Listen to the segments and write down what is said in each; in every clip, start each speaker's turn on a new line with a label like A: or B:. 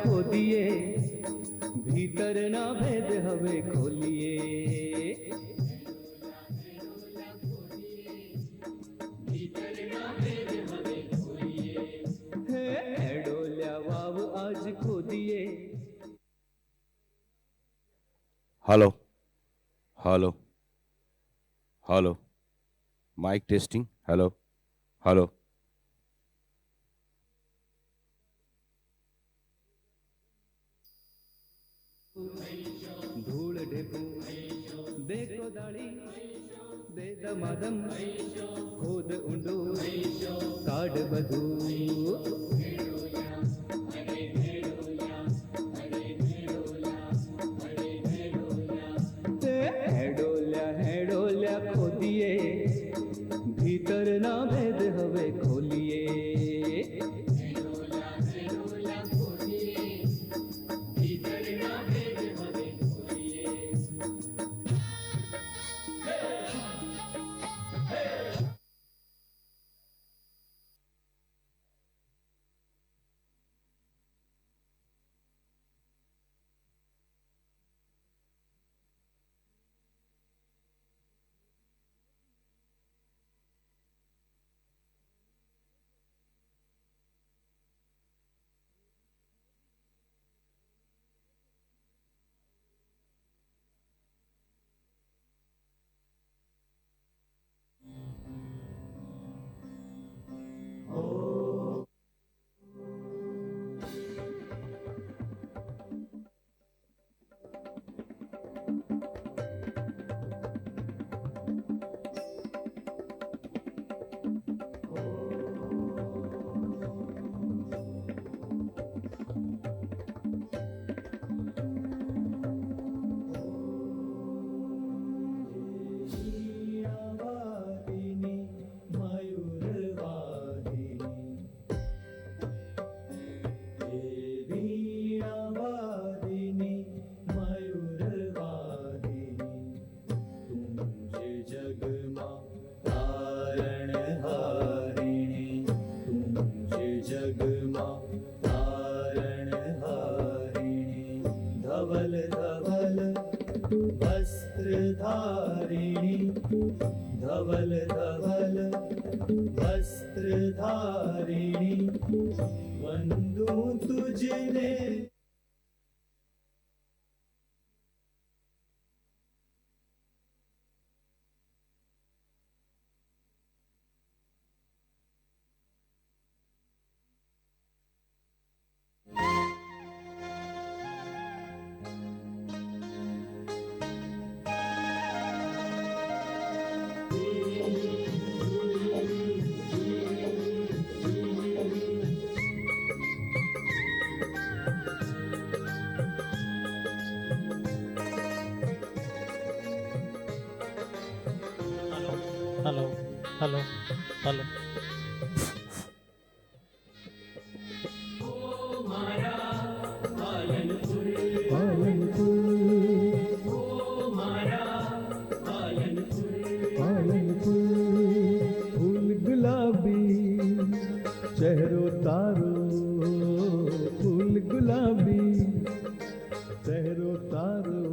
A: खोदिए भीतर ना भेद हवे खोलिए डोल्या वाव आज खोदिए
B: hello hello hello mike testing hello hello
A: धूल ढेपू देखो दाढ़ी दे दमादम खोद उंडू काड बधू हेडोल्या खोदिए भीतर ना भेद हवे खोलिए धवल धवल वस्त्रधारिणी वंदू तुझने
C: हेलो हेलो हेलो
A: फूल गुलाबी चेहरो तारो फूल गुलाबी चेहरो तारो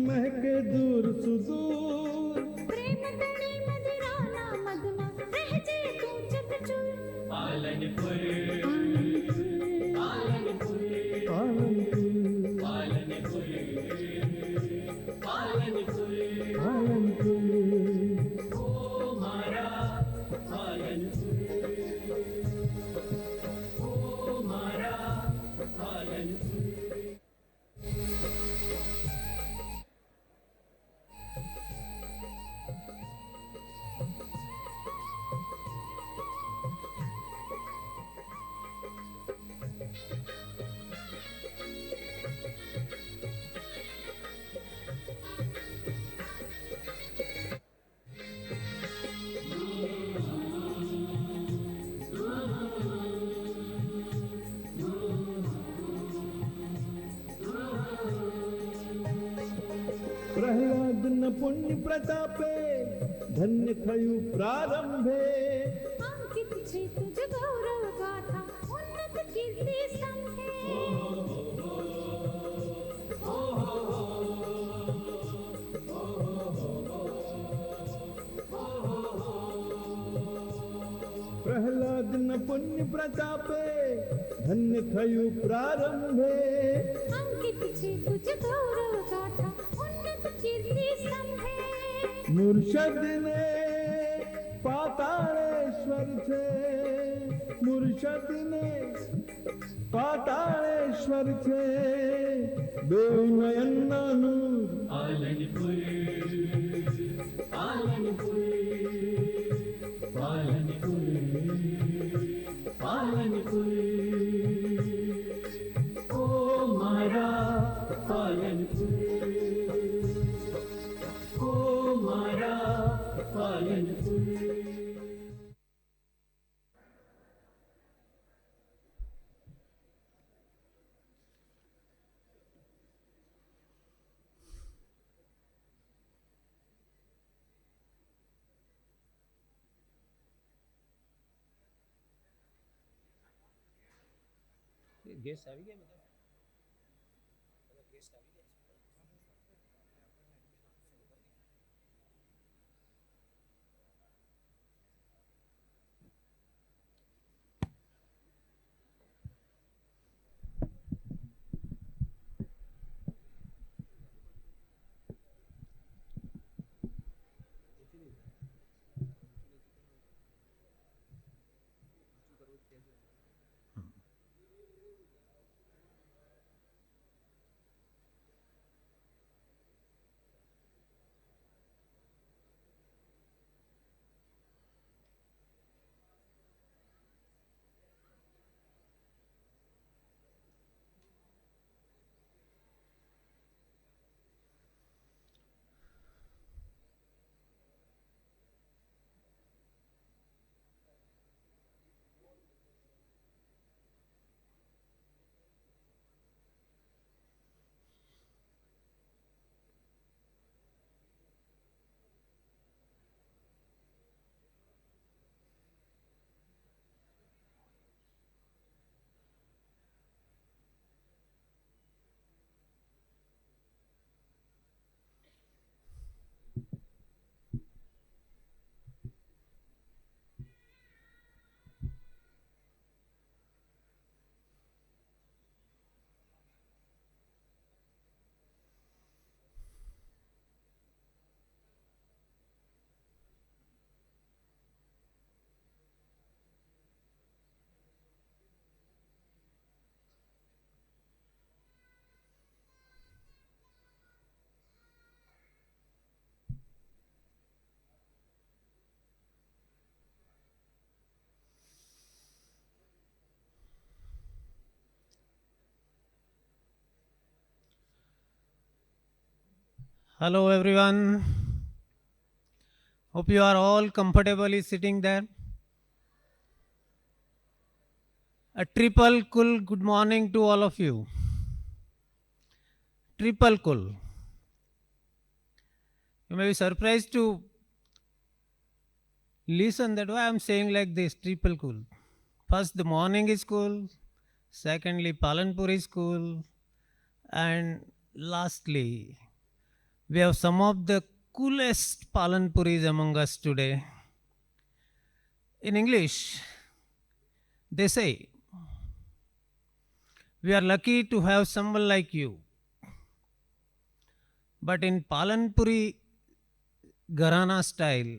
A: महके दूर सुदूर
D: प्रेम तणी मदिराना मदमा रह जे तू चकचूर
A: पालनपुर पालनपुर पालनपुर पालनपुर ओ मारा पालनपुर ओ मारा पालनपुर प्रहलाद न पुण्य प्रतापे धन्य थयु प्रारंभे
D: अंकित छे तुझ गौरव गाथा उन्नत कीर्ति स्तंभ है।
A: પ્રહલાદ ન પુણ્ય પ્રતાપે ધન્ય થયું પ્રારંભે.
D: अंकित छे तुझ गौरव गाथा उन्नत कीर्ति स्तंभ है।
A: મુર્શદ ને પાતાળેશ્વર છે, મુર્શદ ને પાતાળેશ્વર છે, બેઉ નયનના નૂર. પાલનપુર પાલનપુર પાલનપુર પાલનપુર, ઓ મારા પાલનપુર, ઓ મારા પાલનપુર.
C: ગેસ્ટ આવી ગયા બધા. Hello everyone. Hope you are all comfortably sitting there. A triple cool good morning to all of you. Triple cool. You may be surprised to listen that why I am saying like this, triple cool. First, the morning is cool. Secondly, Palanpur is cool. And lastly, we have some of the coolest Palanpuris among us today. In English, they say, we are lucky to have someone like you. But in Palanpuri Gharana style,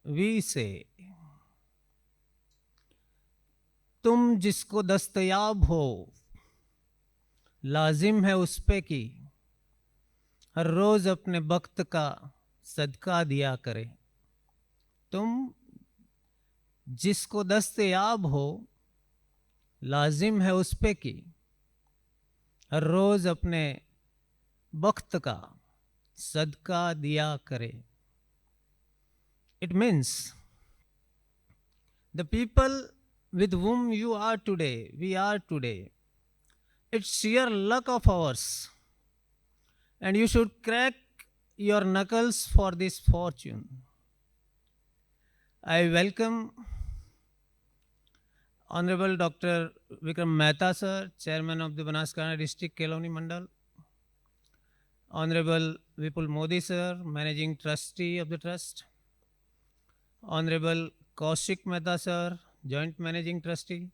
C: we say, तुम जिसको दस्तयाब हो लाजिम है उस पे कि हर रोज अपने वक्त का सदका दिया करे. तुम जिसको दस्तयाब हो लाजिम है उस पे कि हर रोज अपने वक्त का सदका दिया करे. It means the people with whom you are today, we are today, it's sheer luck of ours. And you should crack your knuckles for this fortune. I welcome Honorable Dr. Vikram Mehta, sir, Chairman of the Banaskantha District, Kelavani Mandal. Honorable Vipul Modi, sir, Managing Trustee of the Trust. Honorable Kaushik Mehta, sir, Joint Managing Trustee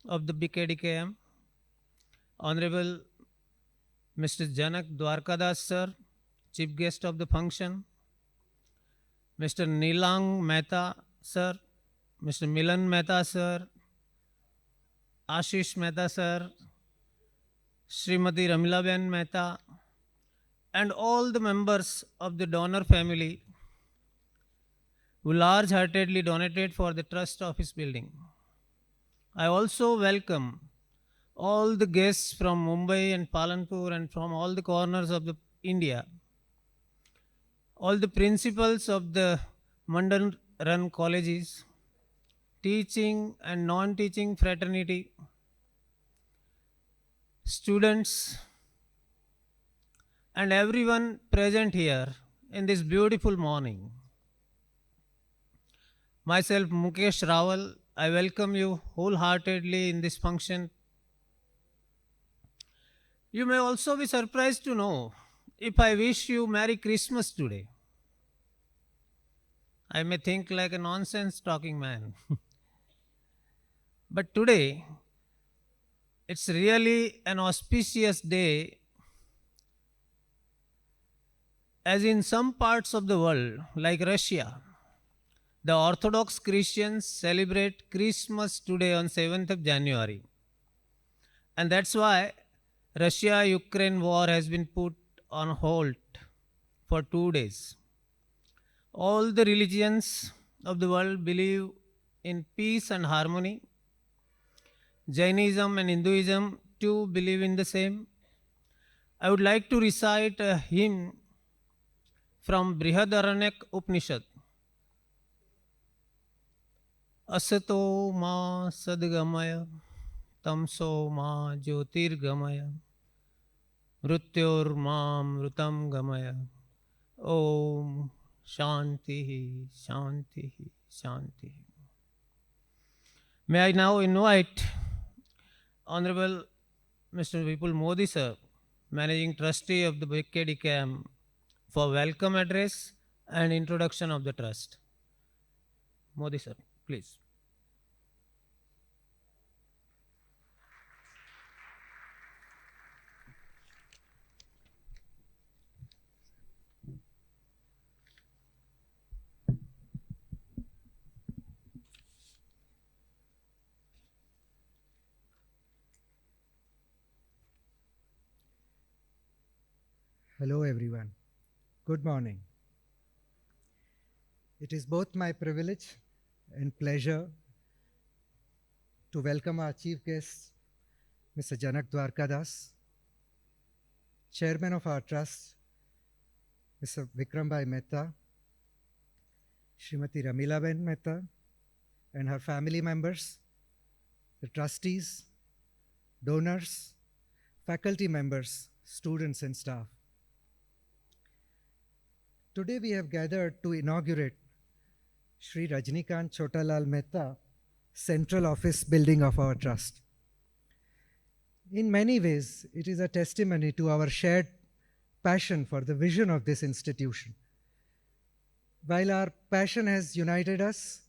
C: of the BKDKM. Honorable Mr. Janak Dwarkadas, sir, Chief Guest of the function. Mr. Nilang Mehta, sir, Mr. Milan Mehta, sir, Ashish Mehta, sir, Srimati Ramilaben Mehta, and all the members of the donor family who large-heartedly donated for the trust office building. I also welcome all the guests from Mumbai and Palanpur and from all the corners of the India, all the principals of the Mandal run colleges, teaching and non-teaching fraternity, students, and everyone present here in this beautiful morning. Myself, Mukesh Rawal, I welcome you wholeheartedly in this function. You may also be surprised to know if I wish you Merry Christmas today. I may think like a nonsense talking man. But today, it's really an auspicious day, as in some parts of the world, like Russia, the Orthodox Christians celebrate Christmas today on 7th of January. And that's why Russia-Ukraine war has been put on hold for 2 days. All the religions of the world believe in peace and harmony. Jainism and Hinduism too believe in the same. I would like to recite a hymn from Brihadaranyaka Upanishad. Asato ma sadgamaya tamso ma jyotirgamaya mrityor ma mritam gamaya om shanti shanti shanti. May I now invite Honorable Mr. Vipul Modi, sir, Managing Trustee of the BKDKM, for welcome address and introduction of the trust. Modi, sir, please.
E: Hello everyone. Good morning. It is both my privilege and pleasure to welcome our chief guest, Mr. Janak Dwarkadas, Chairman of our trust, Mr. Vikram Mehta, Srimati Ramilaben Mehta, and her family members, the trustees, donors, faculty members, students and staff. Today we have gathered to inaugurate Shri Rajnikant Chhotalal Mehta central office building of our trust. In many ways, it is a testimony to our shared passion for the vision of this institution. While our passion has united us,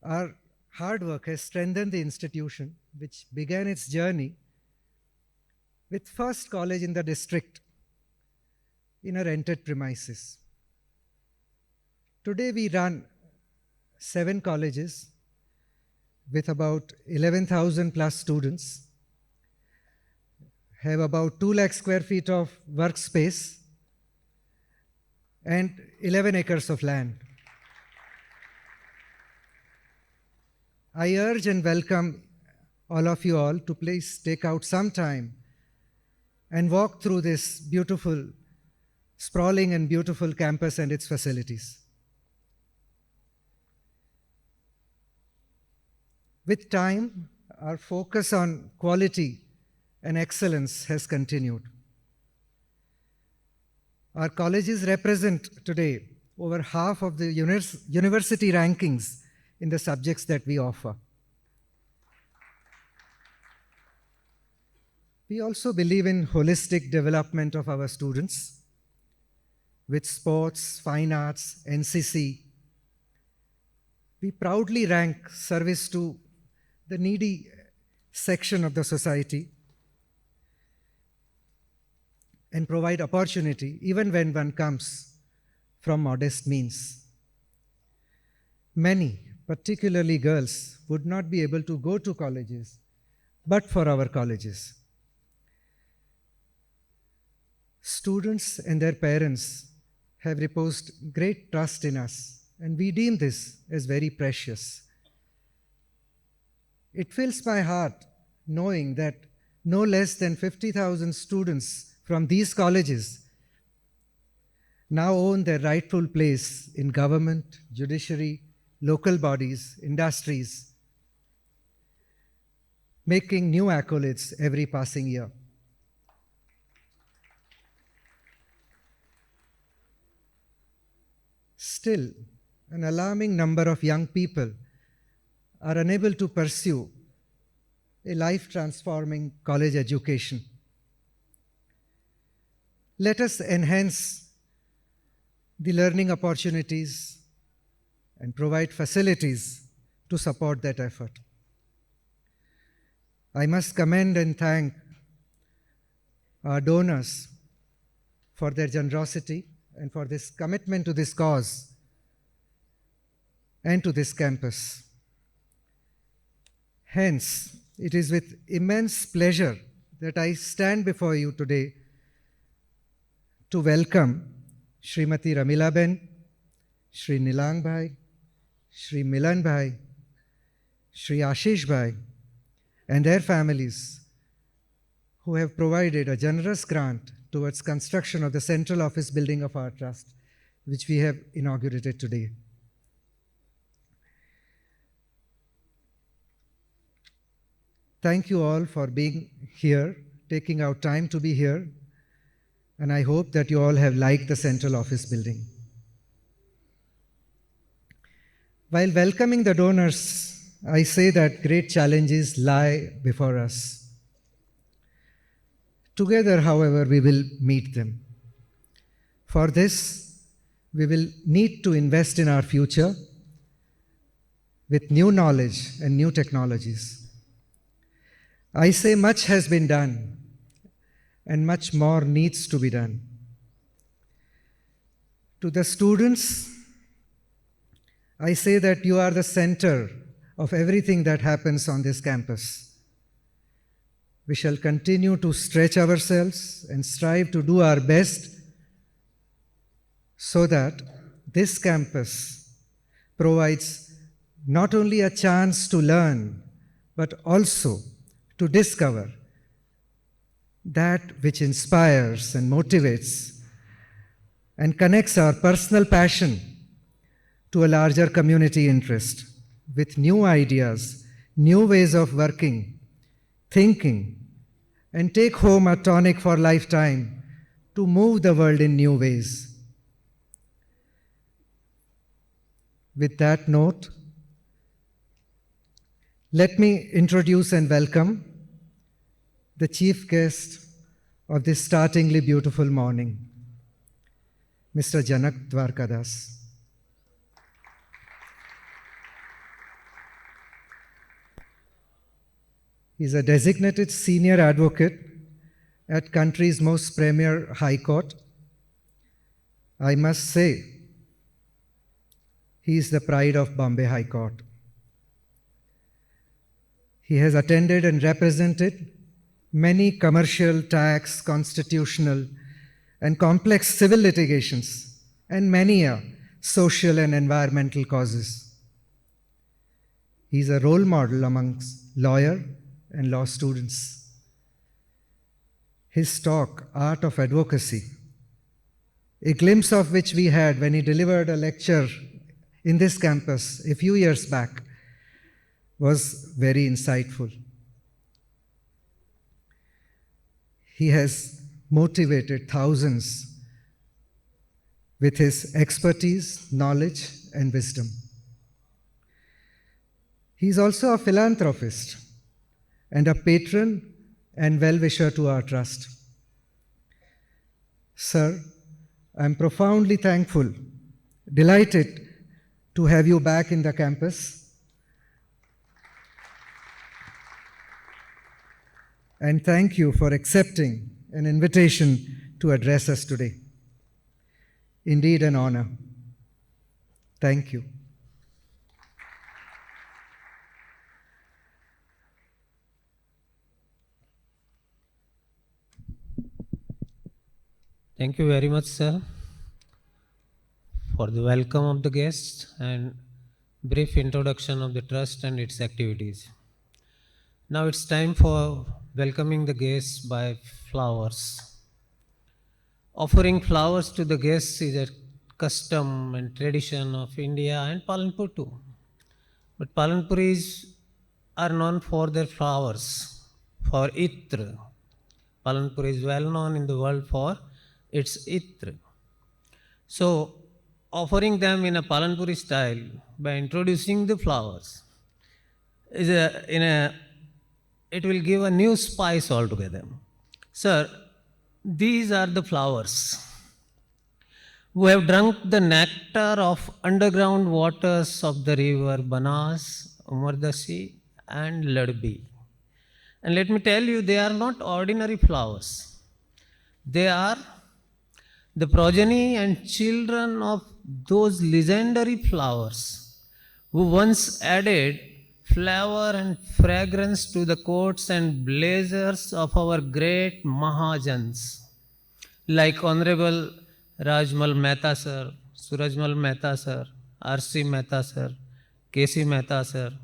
E: our hard work has strengthened the institution, which began its journey with first college in the district in a rented premises. Today we run 7 colleges with about 11,000 plus students, have about 2 lakh square feet of workspace and 11 acres of land. I urge and welcome all of you all to please take out some time and walk through this beautiful, sprawling and beautiful campus and its facilities. With time, our focus on quality and excellence has continued. Our colleges represent today over half of the university rankings in the subjects that we offer. We also believe in holistic development of our students with sports, fine arts, NCC. We proudly rank service to the needy section of the society and provide opportunity even when one comes from modest means. Many, particularly girls, would not be able to go to colleges but for our colleges. Students and their parents have reposed great trust in us, and we deem this as very precious. It fills my heart knowing that no less than 50,000 students from these colleges now own their rightful place in government, judiciary, local bodies, industries, making new accolades every passing year. Still, an alarming number of young people are unable to pursue a life-transforming college education. Let us enhance the learning opportunities and provide facilities to support that effort. I must commend and thank our donors for their generosity and for this commitment to this cause and to this campus. Hence, it is with immense pleasure that I stand before you today to welcome Srimati Ramila Ben, Shri Nilang Bhai, Shri Milan Bhai, Shri Ashish Bhai, and their families who have provided a generous grant towards construction of the central office building of our trust, which we have inaugurated today. Thank you all for being here, taking out time to be here, and I hope that you all have liked the central office building. While welcoming the donors, I say that great challenges lie before us. Together, however, we will meet them. For this, we will need to invest in our future with new knowledge and new technologies. I say much has been done and much more needs to be done. To the students, I say that you are the center of everything that happens on this campus. We shall continue to stretch ourselves and strive to do our best so that this campus provides not only a chance to learn, but also to discover that which inspires and motivates and connects our personal passion to a larger community interest with new ideas, new ways of working, thinking, and take home a tonic for lifetime to move the world in new ways. With that note, let me introduce and welcome the chief guest of this startlingly beautiful morning, Mr. Janak Dwarkadas. He is a designated senior advocate at country's most premier high court. I must say, he is the pride of Bombay High Court. He has attended and represented many commercial, tax, constitutional, and complex civil litigations, and many social and environmental causes. He is a role model amongst lawyers and law students. His talk, Art of Advocacy, a glimpse of which we had when he delivered a lecture in this campus a few years back, was very insightful. He has motivated thousands with his expertise, knowledge, and wisdom. He is also a philanthropist and a patron and well-wisher to our trust. Sir, I am profoundly thankful, delighted to have you back in the campus, and thank you for accepting an invitation to address us today. Indeed, an honor. Thank you.
C: Thank you very much, sir, for the welcome of the guests and brief introduction of the trust and its activities. Now it's time for welcoming the guests by flowers. Offering flowers to the guests is a custom and tradition of India and Palanpur too. But Palanpuris are known for their flowers, for Itra. Palanpur is well known in the world for its Itra. So, offering them in a Palanpuri style by introducing the flowers it will give a new spice altogether. Sir, these are the flowers who have drunk the nectar of underground waters of the river Banas, Umardasi, and Ladbi. And let me tell you, they are not ordinary flowers. They are the progeny and children of those legendary flowers who once added flavor and fragrance to the coats and blazers of our great Mahajans, like Honorable Rajmal Mehta sir, Surajmal Mehta sir, R.C. Mehta sir, K.C. Mehta sir,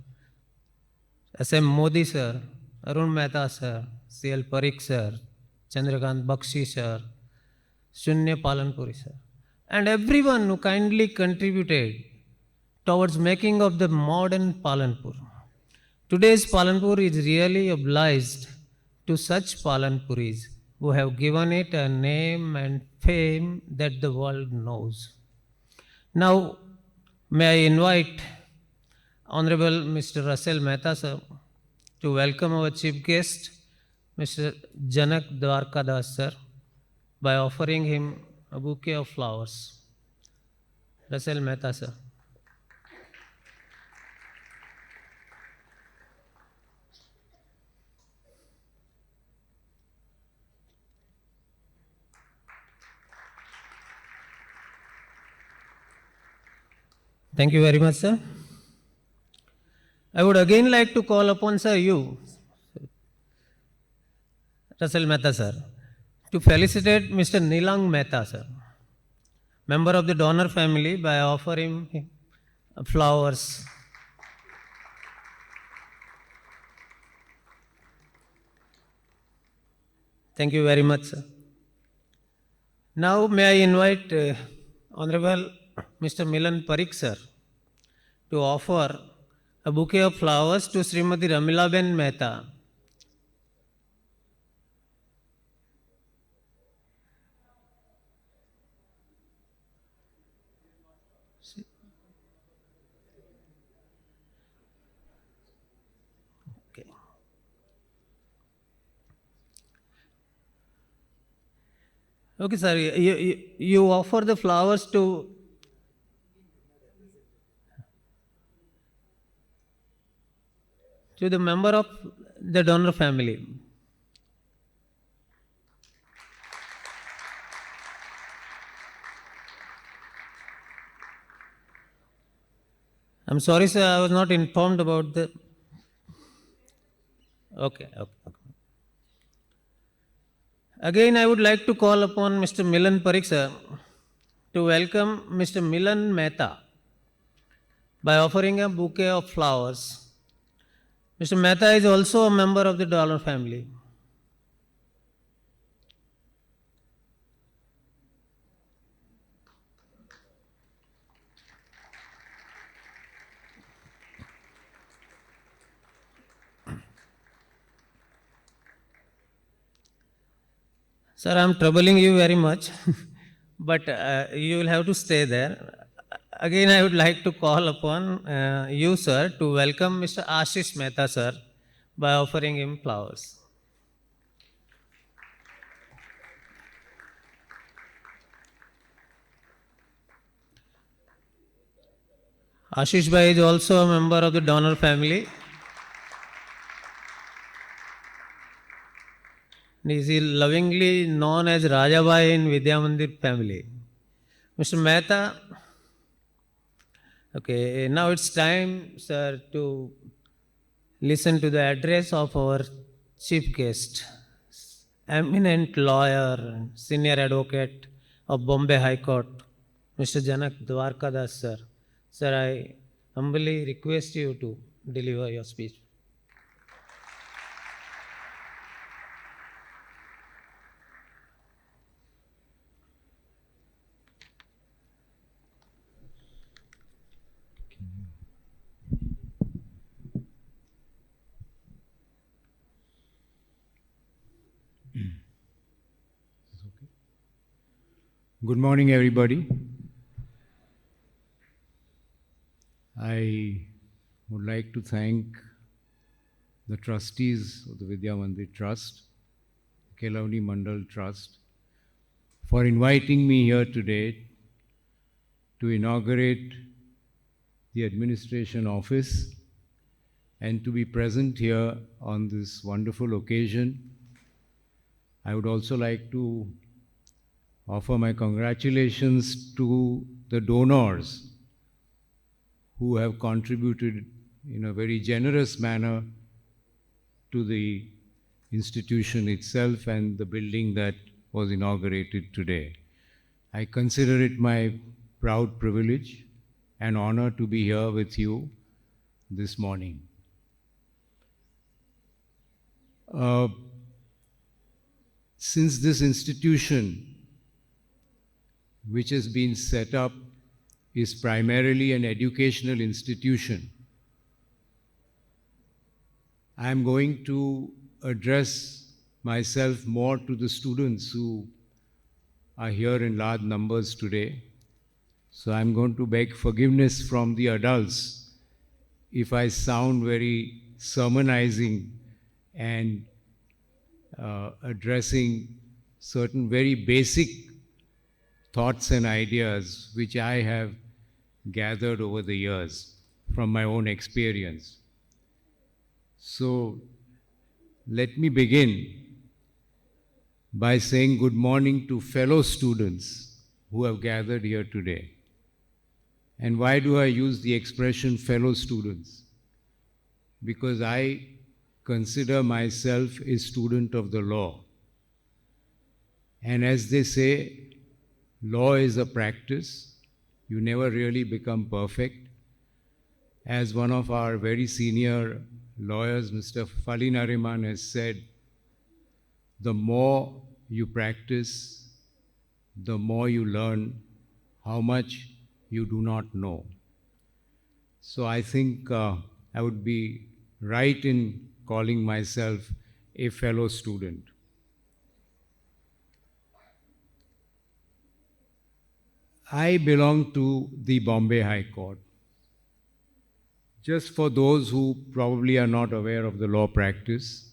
C: S.M. Modi sir, Arun Mehta sir, C.L. Parikh sir, Chandrakant Bakshi sir, Shunya Palanpuri sir, and everyone who kindly contributed towards making of the modern Palanpur. Today's Palanpur is really obliged to such Palanpuris who have given it a name and fame that the world knows. Now, may I invite Honorable Mr. Russell Mehta sir to welcome our chief guest, Mr. Janak Dwarkadas sir, by offering him a bouquet of flowers. Russell Mehta sir. Thank you very much, sir. I would again like to call upon, sir, you, Russell Mehta, sir, to felicitate Mr. Nilang Mehta, sir, member of the donor family, by offering him flowers. Thank you very much, sir. Now, may I invite Honorable Mr. Milan Parikh, sir, to offer a bouquet of flowers to Srimati Ramilaben Mehta. Okay. Okay, sir, you offer the flowers to the member of the donor family. I'm sorry, sir, I was not informed about the... Okay. Again, I would like to call upon Mr. Milan Parikh, sir, to welcome Mr. Milan Mehta by offering a bouquet of flowers. Mr. Mehta is also a member of the donor family. Sir, I am troubling you very much, but you will have to stay there. Again, I would like to call upon you, sir, to welcome Mr. Ashish Mehta, sir, by offering him flowers. Ashish Bhai is also a member of the donor family. He is lovingly known as Raja Bhai in Vidya Mandir family. Mr. Mehta, okay, now it's time, sir, to listen to the address of our chief guest, eminent lawyer and senior advocate of Bombay High Court, Mr. Janak Dwarkadas, sir. Sir, I humbly request you to deliver your speech.
F: Good morning, everybody. I would like to thank the trustees of the Vidya Mandir Trust, Kelavani Mandal Trust, for inviting me here today to inaugurate the administration office and to be present here on this wonderful occasion. I would also like to offer my congratulations to the donors who have contributed in a very generous manner to the institution itself and the building that was inaugurated today. I consider it my proud privilege and honor to be here with you this morning. Since this institution, which has been set up, is primarily an educational institution, I am going to address myself more to the students who are here in large numbers today. So I'm going to beg forgiveness from the adults if I sound very sermonizing and addressing certain very basic thoughts and ideas which I have gathered over the years from my own experience. So let me begin by saying good morning to fellow students who have gathered here today. And why do I use the expression fellow students? Because I consider myself a student of the law. And as they say, law is a practice. You never really become perfect. As one of our very senior lawyers, Mr. Fali Nariman, has said, the more you practice, the more you learn how much you do not know. So I think I would be right in calling myself a fellow student. I belong to the Bombay High Court. Just for those who probably are not aware of the law practice,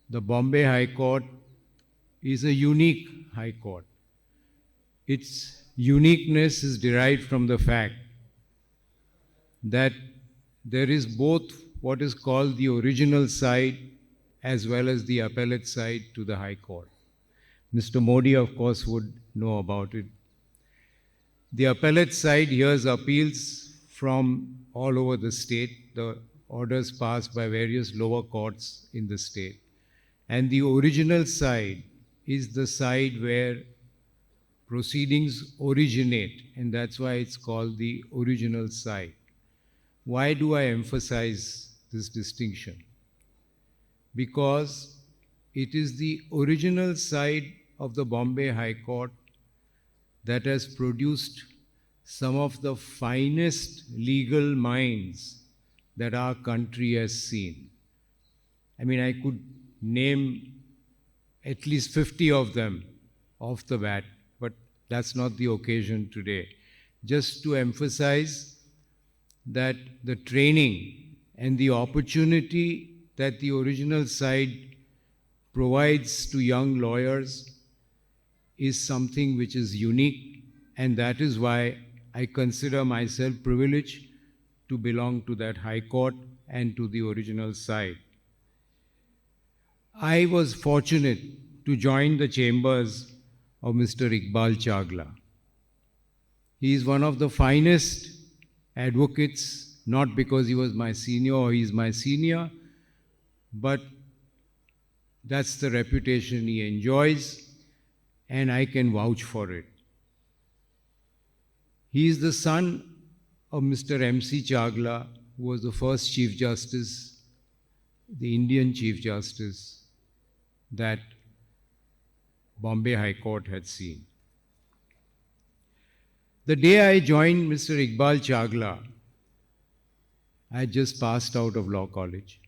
F: the Bombay High Court is a unique High Court. Its uniqueness is derived from the fact that there is both what is called the original side as well as the appellate side to the High Court. Mr. Modi, of course, would know about it. The appellate side hears appeals from all over the state, the orders passed by various lower courts in the state. And the original side is the side where proceedings originate, and that's why it's called the original side. Why do I emphasize this distinction? Because it is the original side of the Bombay High Court that has produced some of the finest legal minds that our country has seen. I mean, I could name at least 50 of them off the bat, but that's not the occasion today. just to emphasize that the training and the opportunity that the original side provides to young lawyers is something which is unique, and that is why I consider myself privileged to belong to that High Court and to the original side. I was fortunate to join the chambers of Mr. Iqbal Chagla. He is one of the finest advocates, not because he was my senior or he is my senior, but that's the reputation he enjoys, and I can vouch for it. He is the son of Mr. M.C. Chagla, who was the first Chief Justice, the Indian Chief Justice that Bombay High Court had seen. The day I joined Mr. Iqbal Chagla, I had just passed out of law college.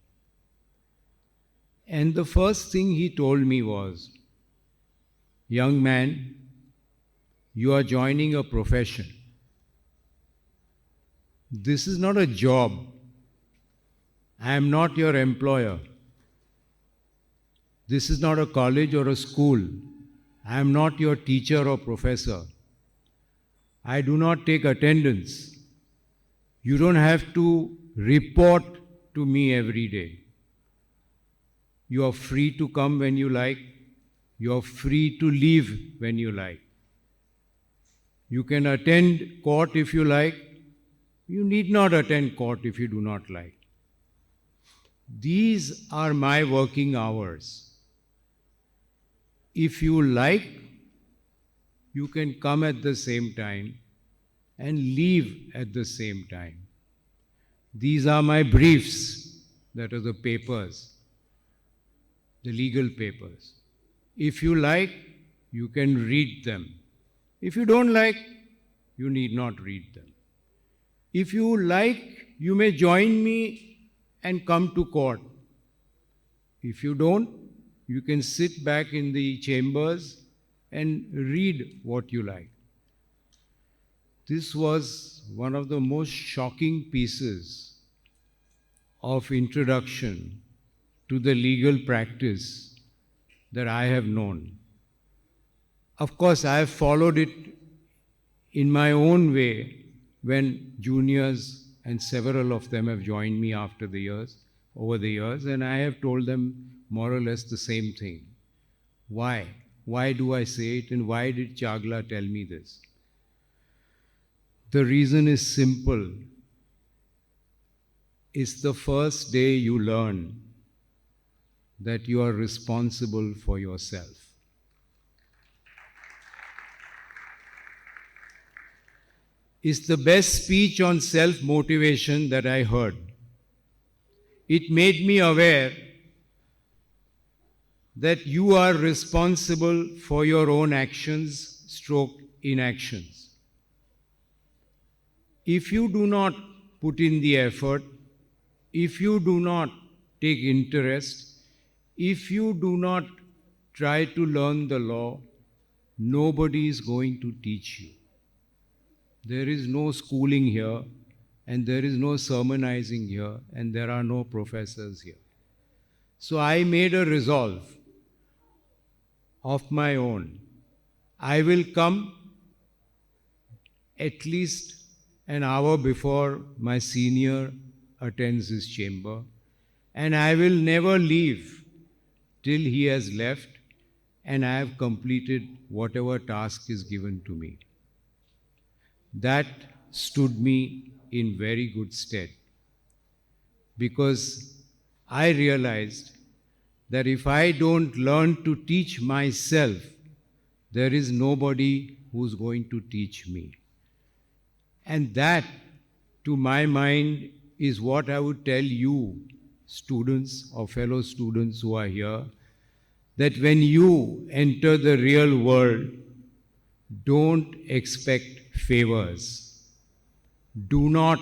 F: And the first thing he told me was, "Young man, you are joining a profession. This is not a job. I am not your employer. This is not a college or a school. I am not your teacher or professor. I do not take attendance. You don't have to report to me every day. You are free to come when you like. You are free to leave when you like. You can attend court if you like. You need not attend court if you do not like. These are my working hours. If you like, you can come at the same time and leave at the same time. These are my briefs, that are the papers, the legal papers. If you like, you can read them. If you don't like, you need not read them. If you like, you may join me and come to court. If you don't, you can sit back in the chambers and read what you like. This was one of the most shocking pieces of introduction to the legal practice that I have known. Of course, I have followed it in my own way when juniors, and several of them have joined me over the years, and I have told them more or less the same thing. Why? Why do I say it, and why did Chagla tell me this? The reason is simple. It's the first day you learn that you are responsible for yourself. It's the best speech on self-motivation that I heard. It made me aware that you are responsible for your own actions / inactions. If you do not put in the effort, if you do not take interest, if you do not try to learn the law, nobody is going to teach you. There is no schooling here, and there is no sermonizing here, and there are no professors here. So I made a resolve of my own. I will come at least an hour before my senior attends his chamber, and I will never leave till he has left and I have completed whatever task is given to me. That stood me in very good stead, because I realized that if I don't learn to teach myself, there is nobody who's going to teach me. And that, to my mind, is what I would tell you, students or fellow students who are here, that when you enter the real world, don't expect favors. Do not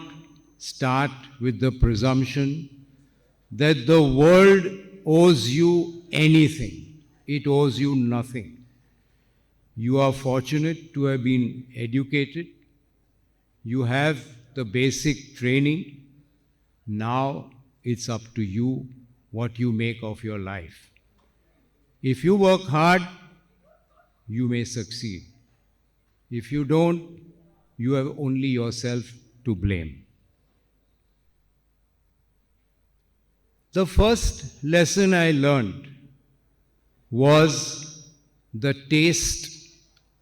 F: start with the presumption that the world owes you anything. It owes you nothing. You are fortunate to have been educated. You have the basic training. Now it's up to you what you make of your life. If you work hard, you may succeed. If you don't, you have only yourself to blame. The first lesson I learned was the taste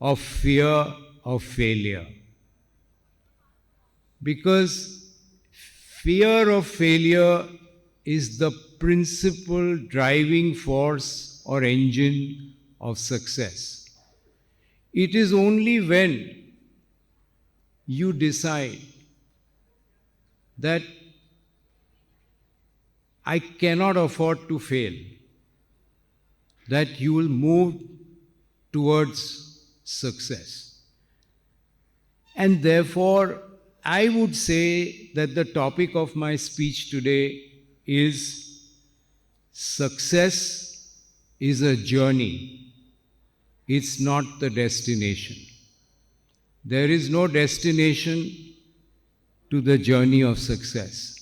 F: of fear of failure. Because fear of failure is the principal driving force or engine of success. It is only when you decide that I cannot afford to fail, that you will move towards success. And therefore, I would say that the topic of my speech today is success is a journey. It's not the destination. There is no destination to the journey of success.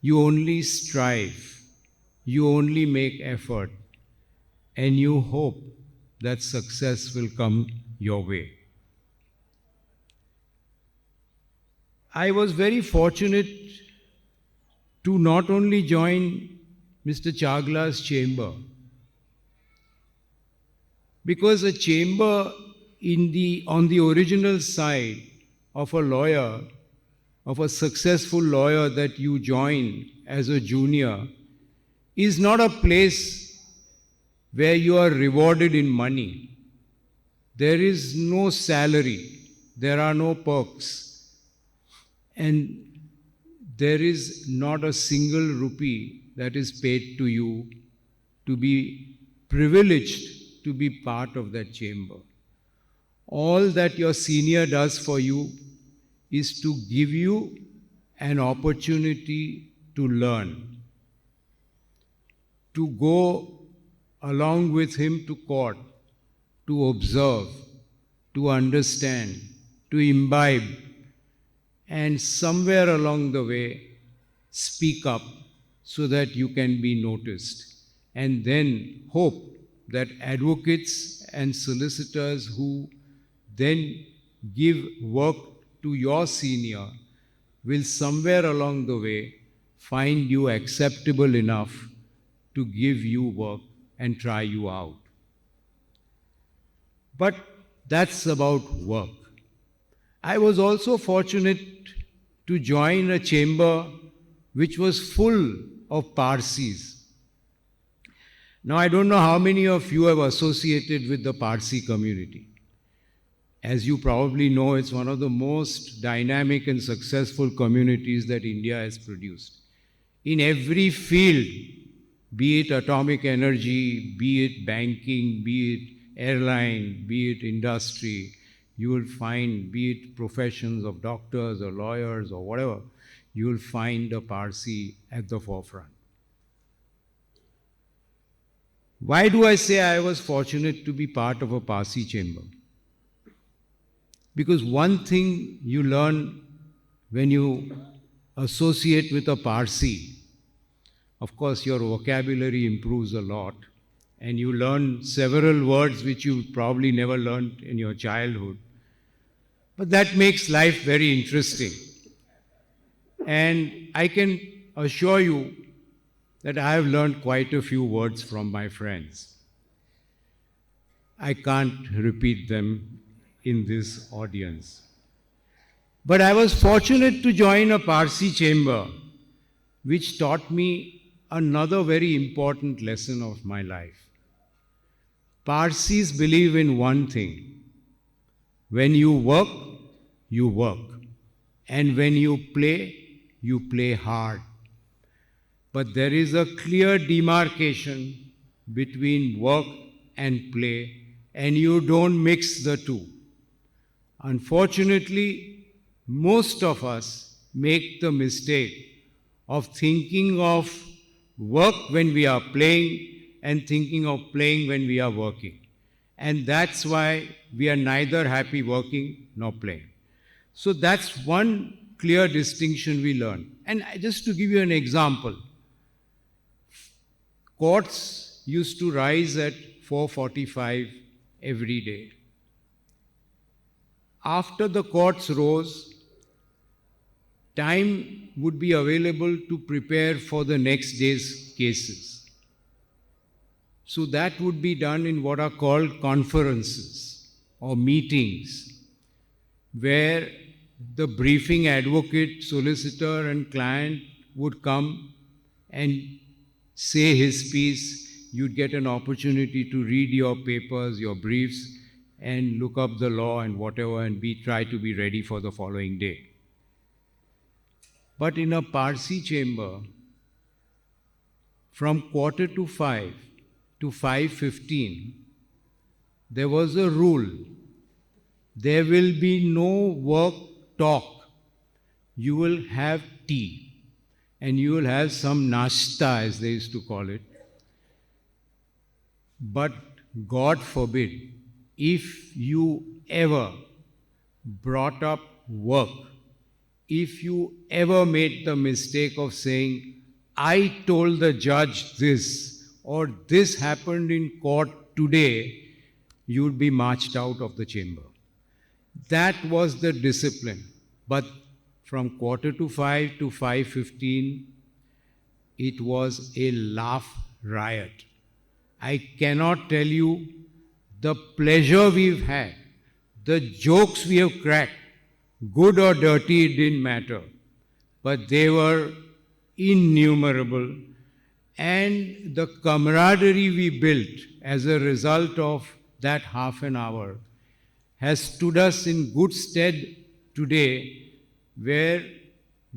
F: You only strive, you only make effort, and you hope that success will come your way. I was very fortunate to not only join Mr. Chagla's chamber, because a chamber on the original side of a lawyer, of a successful lawyer that you join as a junior, is not a place where you are rewarded in money. There is no salary, there are no perks, and there is not a single rupee that is paid to you to be privileged to be part of that chamber. All that your senior does for you is to give you an opportunity to learn, to go along with him to court, to observe, to understand, to imbibe, and somewhere along the way, speak up so that you can be noticed. And then hope that advocates and solicitors who then give work to your senior will somewhere along the way find you acceptable enough to give you work and try you out. But that's about work. I was also fortunate to join a chamber which was full of Parsis. Now, I don't know how many of you have associated with the Parsi community. As you probably know, it's one of the most dynamic and successful communities that India has produced. In every field, be it atomic energy, be it banking, be it airline, be it industry, you will find, be it professions of doctors or lawyers or whatever, you will find a Parsi at the forefront. Why do I say I was fortunate to be part of a Parsi chamber? Because one thing you learn when you associate with a Parsi, of course your vocabulary improves a lot, and you learn several words which you probably never learned in your childhood. But that makes life very interesting. And I can assure you that I have learned quite a few words from my friends. I can't repeat them in this audience. But I was fortunate to join a Parsi chamber which taught me another very important lesson of my life. Parsis believe in one thing: when you work, you work. And when you play hard. But there is a clear demarcation between work and play, and you don't mix the two. Unfortunately, most of us make the mistake of thinking of work when we are playing and thinking of playing when we are working. And that's why we are neither happy working nor playing. So that's one clear distinction we learn. And just to give you an example, courts used to rise at 4:45 every day. After the courts rose, time would be available to prepare for the next day's cases. So that would be done in what are called conferences or meetings, where the briefing advocate, solicitor, and client would come and say his piece. You'd get an opportunity to read your papers, your briefs, and look up the law and whatever, and try to be ready for the following day. But in a Parsi chamber, from 4:45 to 5:15, there was a rule. There will be no work talk. You will have tea and you will have some nashta, as they used to call it. But God forbid, if you ever brought up work, if you ever made the mistake of saying, I told the judge this, or this happened in court today, you would be marched out of the chamber. That was the discipline. But from 4:45 to 5:15, it was a laugh riot. I cannot tell you the pleasure we've had, the jokes we have cracked, good or dirty, it didn't matter. But they were innumerable. And the camaraderie we built as a result of that half an hour has stood us in good stead today, where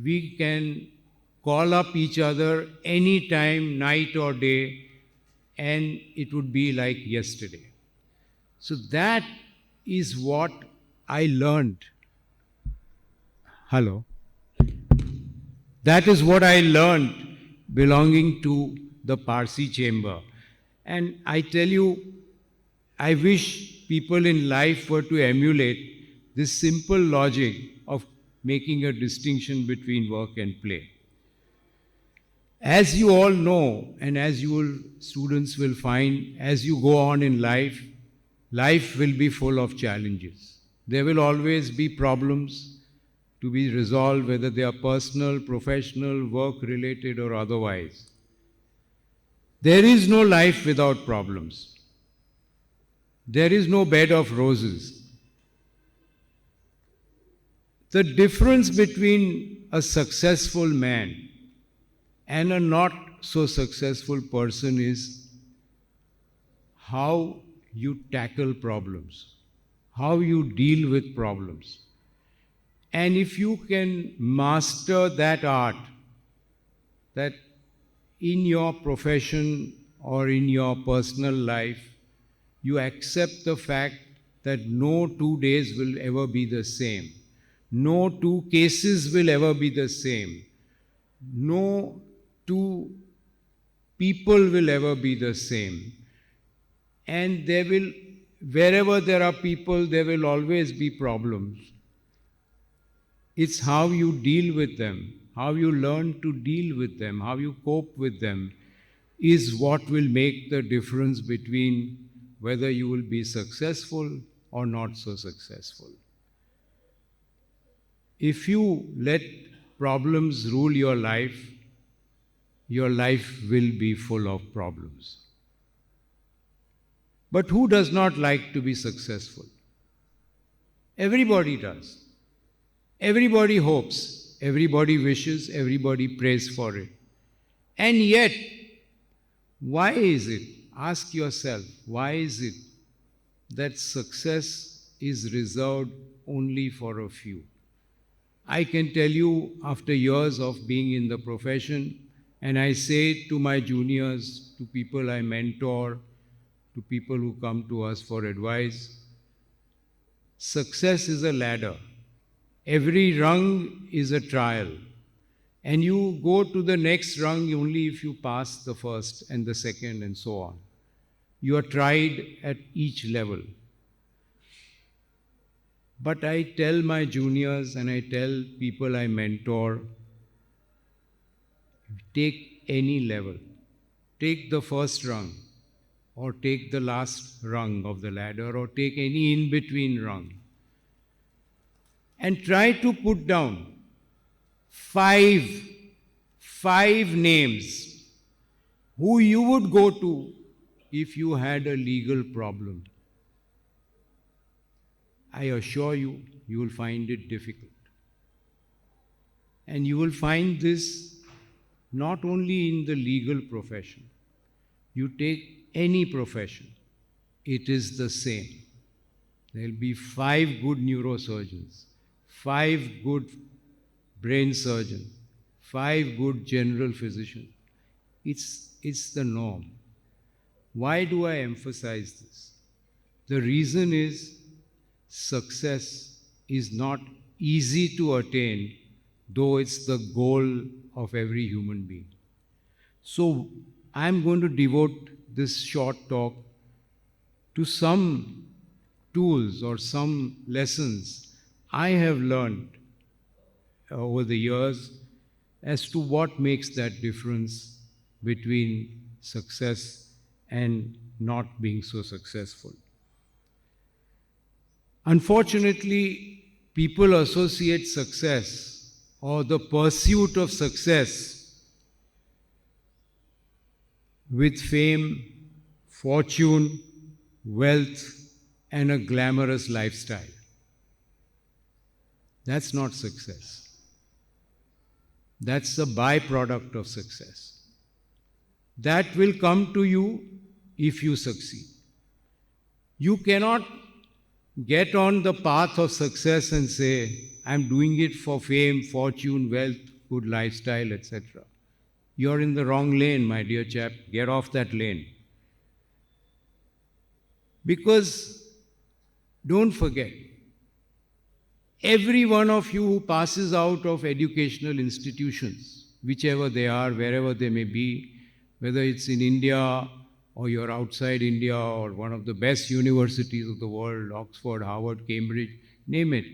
F: we can call up each other any time, night or day, and it would be like yesterday. So that is what I learned. Hello. That is what I learned belonging to the Parsi chamber. And I tell you, I wish people in life were to emulate this simple logic of making a distinction between work and play. As you all know, and as students will find, as you go on in life, life will be full of challenges. There will always be problems to be resolved, whether they are personal, professional, work-related, or otherwise. There is no life without problems. There is no bed of roses. The difference between a successful man and a not so successful person is how you tackle problems, how you deal with problems. And if you can master that art, that in your profession or in your personal life, you accept the fact that no 2 days will ever be the same. No 2 cases will ever be the same. No 2 people will ever be the same. And wherever there are people, there will always be problems. It's how you deal with them, how you learn to deal with them, how you cope with them, is what will make the difference between whether you will be successful or not so successful. If you let problems rule your life will be full of problems. But who does not like to be successful? Everybody does. Everybody hopes, everybody wishes, everybody prays for it. And yet, why is it? Ask yourself, why is it that success is reserved only for a few? I can tell you, after years of being in the profession, and I say to my juniors, to people I mentor, to people who come to us for advice, success is a ladder. Every rung is a trial. And you go to the next rung only if you pass the first and the second and so on. You are tried at each level. But I tell my juniors and I tell people I mentor, take any level, take the first rung, or take the last rung of the ladder, or take any in between rung, and try to put down five names who you would go to if you had a legal problem. I assure you, you will find it difficult. And you will find this not only in the legal profession. You take any profession, it is the same. There will be 5 good neurosurgeons, 5 good brain surgeons, 5 good general physicians. It's the norm. Why do I emphasize this? The reason is success is not easy to attain, though it's the goal of every human being. So I'm going to devote this short talk to some tools or some lessons I have learned over the years as to what makes that difference between success and not being so successful. Unfortunately, people associate success or the pursuit of success with fame, fortune, wealth, and a glamorous lifestyle. That's not success. That's a byproduct of success. That will come to you if you succeed. You cannot get on the path of success and say, I'm doing it for fame, fortune, wealth, good lifestyle, etc. You're in the wrong lane, my dear chap. Get off that lane. Because don't forget, every one of you who passes out of educational institutions, whichever they are, wherever they may be, whether it's in India or you're outside India or one of the best universities of the world, Oxford, Harvard, Cambridge, name it.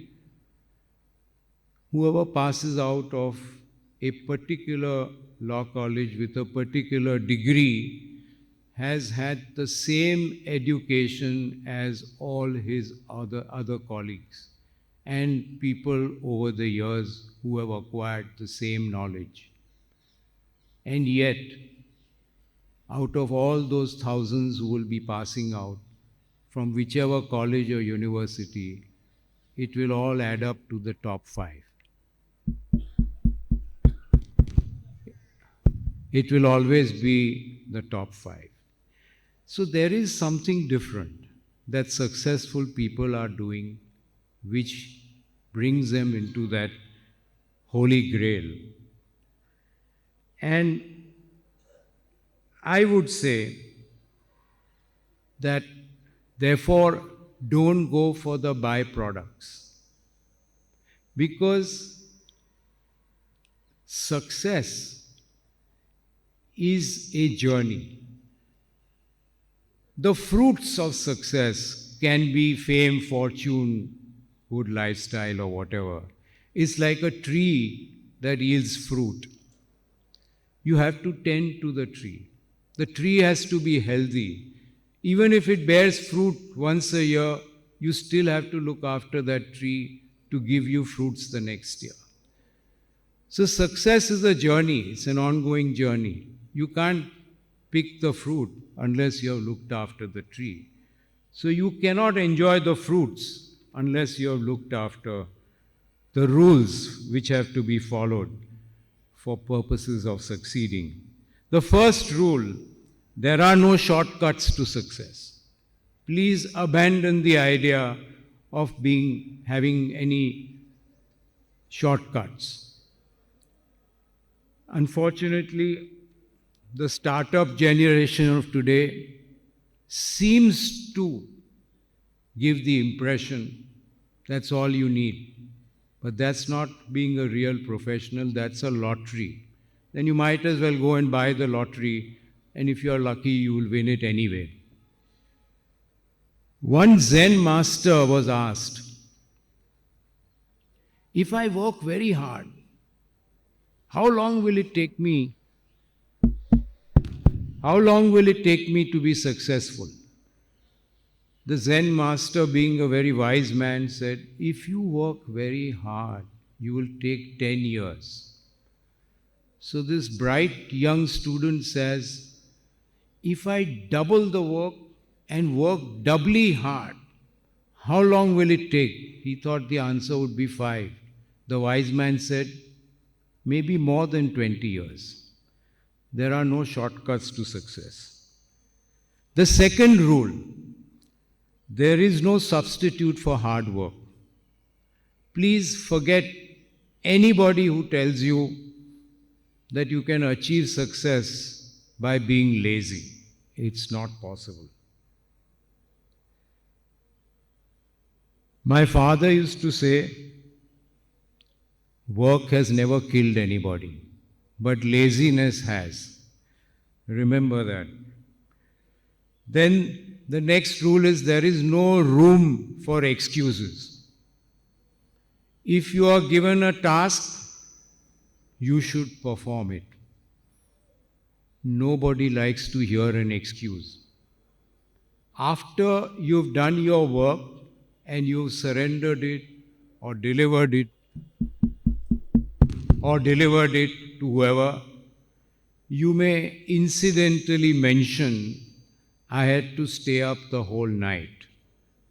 F: Whoever passes out of a particular law college with a particular degree has had the same education as all his other colleagues and people over the years who have acquired the same knowledge. And yet, out of all those thousands who will be passing out from whichever college or university, it will all add up to the top 5. It will always be the top 5. So there is something different that successful people are doing which brings them into that holy grail. And I would say that therefore don't go for the byproducts, because success is a journey. The fruits of success can be fame, fortune, good lifestyle or whatever. It's like a tree that yields fruit. You have to tend to the tree. The tree has to be healthy. Even if it bears fruit once a year, you still have to look after that tree to give you fruits the next year. So success is a journey. It's an ongoing journey. You can't pick the fruit unless you have looked after the tree. So you cannot enjoy the fruits unless you have looked after the rules which have to be followed for purposes of succeeding. The first rule, there are no shortcuts to success. Please abandon the idea of having any shortcuts. Unfortunately, the startup generation of today seems to give the impression that's all you need. But that's not being a real professional, that's a lottery. Then you might as well go and buy the lottery, and if you're lucky, you will win it anyway. One Zen master was asked, if I work very hard, how long will it take me? How long will it take me to be successful? The Zen master, being a very wise man, said, if you work very hard, you will take 10 years. So this bright young student says, if I double the work and work doubly hard, how long will it take? He thought the answer would be 5. The wise man said, maybe more than 20 years. There are no shortcuts to success. The second rule, there is no substitute for hard work. Please forget anybody who tells you that you can achieve success by being lazy. It's not possible. My father used to say, work has never killed anybody, but laziness has. Remember that. Then the next rule is there is no room for excuses. If you are given a task, you should perform it. Nobody likes to hear an excuse. After you've done your work and you've surrendered it or delivered it to whoever, you may incidentally mention, I had to stay up the whole night.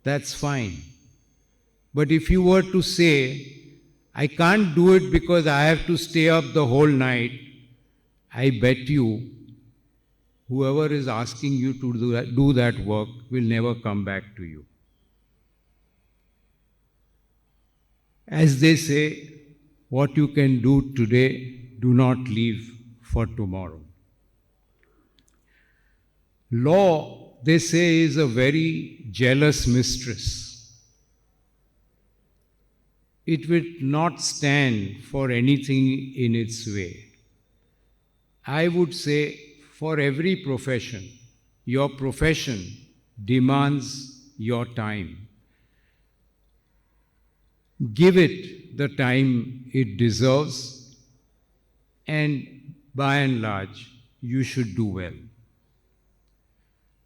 F: That's fine. But if you were to say, I can't do it because I have to stay up the whole night, I bet you whoever is asking you to do that work will never come back to you. As they say, what you can do today, do not leave for tomorrow. Law, they say, is a very jealous mistress. It will not stand for anything in its way. I would say for every profession, your profession demands your time. Give it the time it deserves, and by and large, you should do well.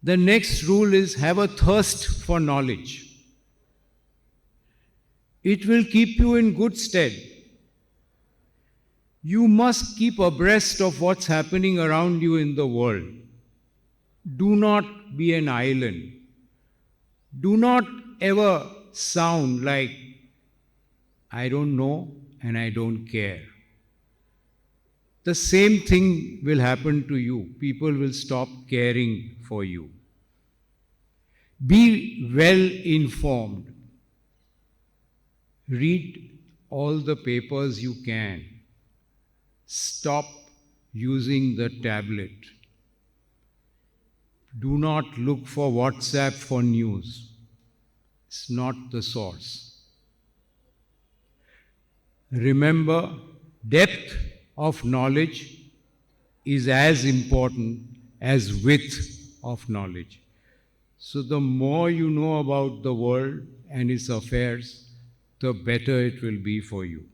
F: The next rule is have a thirst for knowledge. It will keep you in good stead. You must keep abreast of what's happening around you in the world. Do not be an island. Do not ever sound like, I don't know and I don't care. The same thing will happen to you. People will stop caring for you. Be well informed. Read all the papers you can. Stop using the tablet. Do not look for WhatsApp for news. It's not the source. Remember, depth of knowledge is as important as width of knowledge. So the more you know about the world and its affairs, the better it will be for you.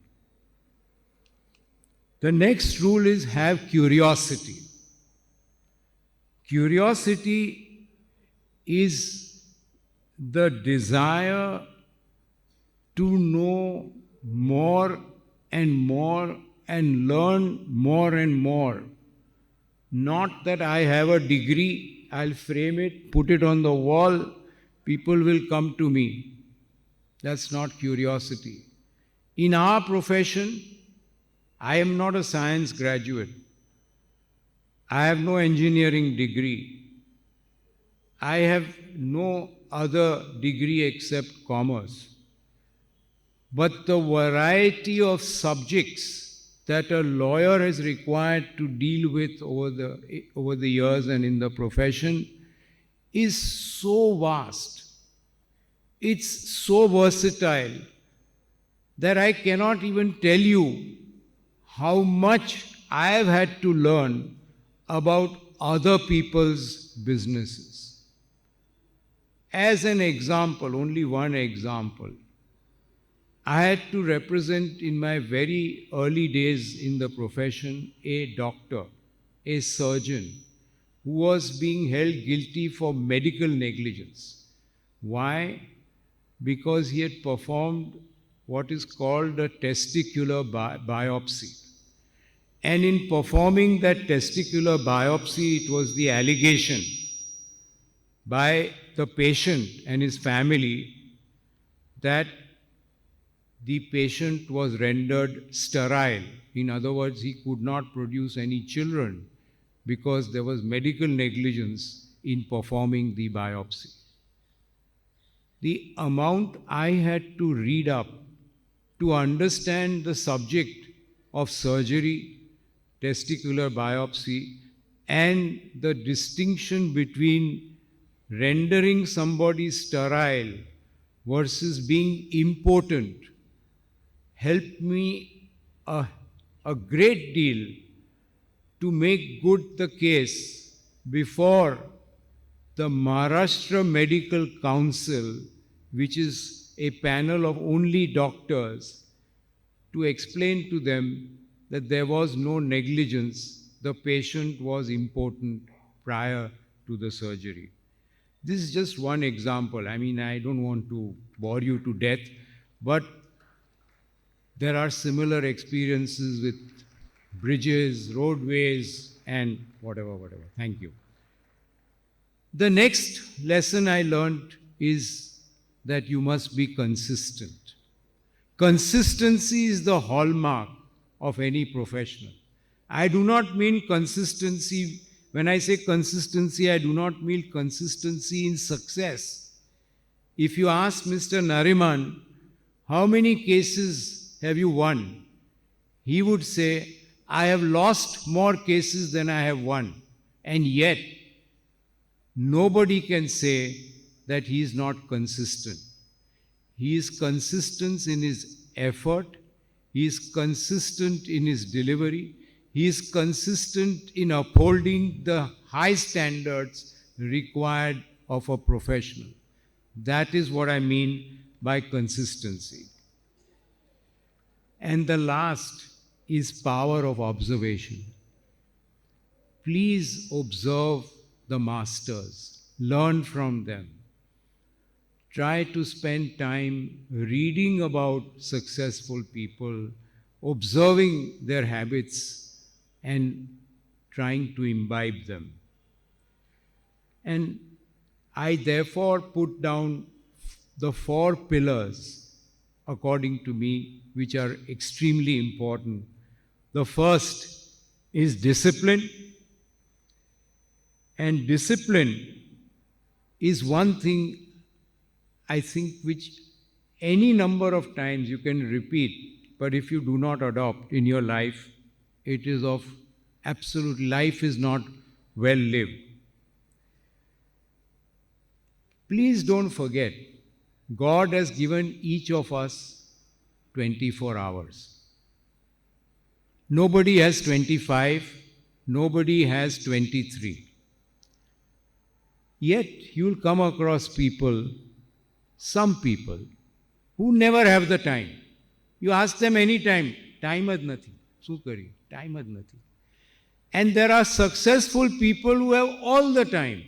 F: The next rule is have curiosity. Curiosity is the desire to know more and more and learn more and more. Not that I have a degree, I'll frame it, put it on the wall, people will come to me. That's not curiosity. In our profession, I am not a science graduate. I have no engineering degree. I have no other degree except commerce. But the variety of subjects that a lawyer is required to deal with over the years and in the profession is so vast. It's so versatile that I cannot even tell you how much I have had to learn about other people's businesses. As an example, only one example, I had to represent in my very early days in the profession a doctor, a surgeon, who was being held guilty for medical negligence. Why? Because he had performed what is called a testicular biopsy. And in performing that testicular biopsy, it was the allegation by the patient and his family that the patient was rendered sterile. In other words, he could not produce any children because there was medical negligence in performing the biopsy. The amount I had to read up to understand the subject of surgery, testicular biopsy, and the distinction between rendering somebody sterile versus being impotent helped me a great deal to make good the case before the Maharashtra Medical Council, which is a panel of only doctors, to explain to them that there was no negligence, the patient was impotent prior to the surgery. This is just one example. I mean, I don't want to bore you to death, but there are similar experiences with bridges, roadways, and whatever. Thank you. The next lesson I learned is that you must be consistent. Consistency is the hallmark of any professional. I do not mean consistency. When I say consistency, I do not mean consistency in success. If you ask Mr. Nariman, how many cases have you won? He would say, I have lost more cases than I have won. And yet, nobody can say that he is not consistent. He is consistent in his effort. He is consistent in his delivery. He is consistent in upholding the high standards required of a professional. That is what I mean by consistency. And the last is power of observation. Please observe the masters, learn from them. Try to spend time reading about successful people, observing their habits, and trying to imbibe them. And I therefore put down the 4 pillars, according to me, which are extremely important. The first is discipline. And discipline is one thing, I think, which any number of times you can repeat, but if you do not adopt in your life, it is of absolute, life is not well lived. Please don't forget, God has given each of us 24 hours. Nobody has 25, nobody has 23. Yet you'll come across people, some people, who never have the time. You ask them any time, time had nothing. શું કરી? Time had nothing. And there are successful people who have all the time.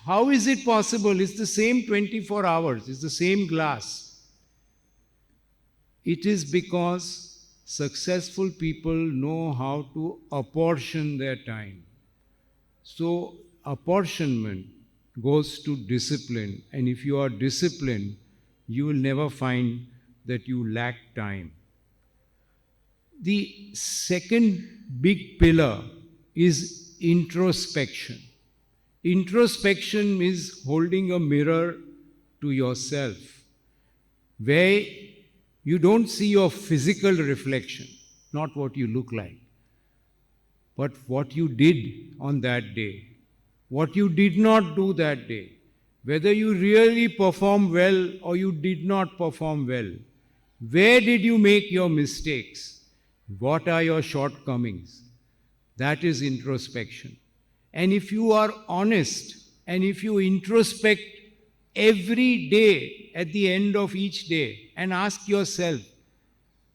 F: How is it possible? It's the same 24 hours, it's the same glass. It is because successful people know how to apportion their time. So, apportionment goes to discipline, and if you are disciplined, you will never find that you lack time. The second big pillar is introspection. Introspection is holding a mirror to yourself, where you don't see your physical reflection, not what you look like, but what you did on that day, what you did not do that day, whether you really performed well or you did not perform well. Where did you make your mistakes? What are your shortcomings? That is introspection. And if you are honest and if you introspect every day at the end of each day and ask yourself,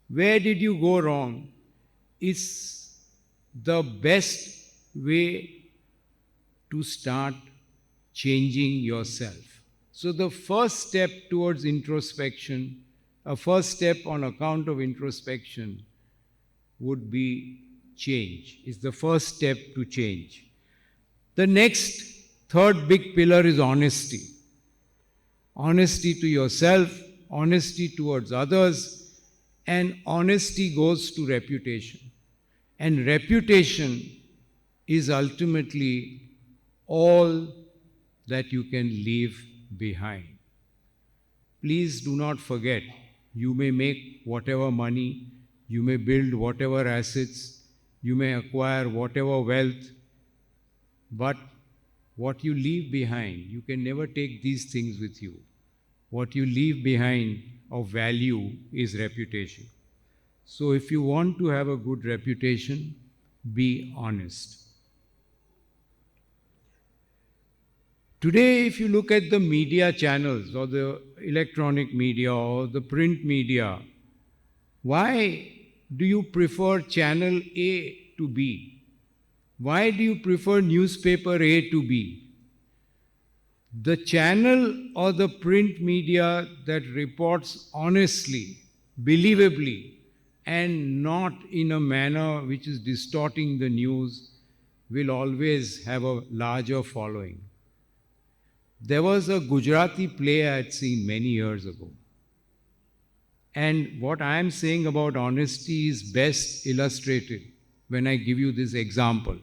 F: where did you go wrong? Is the best way to start changing yourself. So the first step towards introspection, a first step on account of introspection would be change. It's the first step to change. The next, third big pillar is honesty. Honesty to yourself, honesty towards others, and honesty goes to reputation. And reputation is ultimately all that you can leave behind. Please do not forget, you may make whatever money, you may build whatever assets, you may acquire whatever wealth, but what you leave behind, you can never take these things with you. What you leave behind of value is reputation. So if you want to have a good reputation, be honest. Today, if you look at the media channels or the electronic media or the print media, why do you prefer channel A to B? Why do you prefer newspaper A to B? The channel or the print media that reports honestly, believably, and not in a manner which is distorting the news will always have a larger following. There was a Gujarati play I had seen many years ago. And what I am saying about honesty is best illustrated when I give you this example.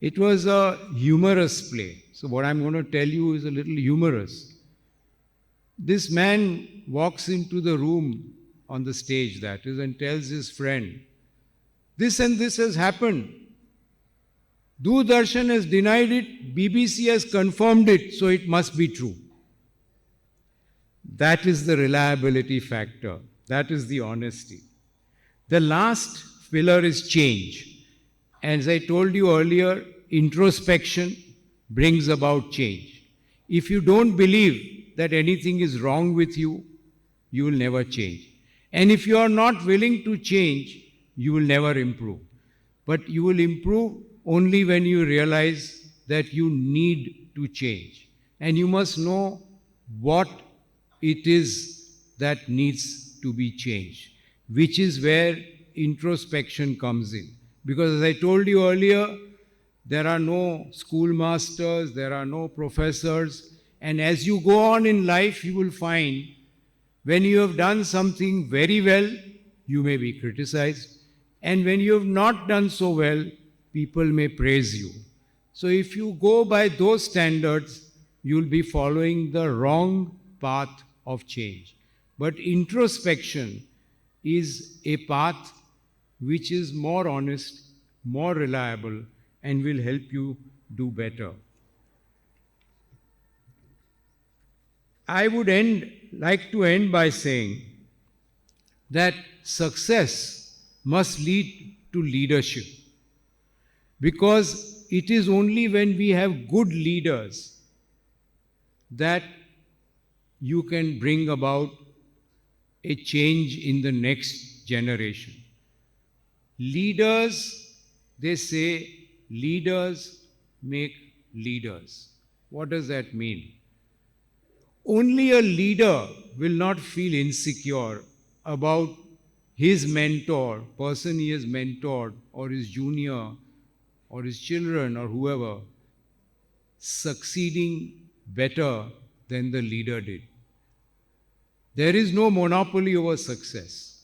F: It was a humorous play. So what I'm going to tell you is a little humorous. This man walks into the room on the stage, that is, and tells his friend, this and this has happened. Doordarshan has denied it, BBC has confirmed it, so it must be true. That is the reliability factor. That is the honesty. The last pillar is change. As I told you earlier, introspection brings about change. If you don't believe that anything is wrong with you, you will never change. And if you are not willing to change, you will never improve. But you will improve only when you realize that you need to change. And you must know what it is that needs to be changed, which is where introspection comes in. Because as I told you earlier, there are no schoolmasters, there are no professors, and as you go on in life, you will find when you have done something very well, you may be criticized, and when you have not done so well, people may praise you. So if you go by those standards, you will be following the wrong path of change. But introspection is a path which is more honest, more reliable, and will help you do better. I would like to end by saying that success must lead to leadership, because it is only when we have good leaders that you can bring about a change in the next generation. Leaders, they say, leaders make leaders. What does that mean? Only a leader will not feel insecure about his mentor, person he has mentored, or his junior, or his children, or whoever, succeeding better than the leader did. There is no monopoly over success.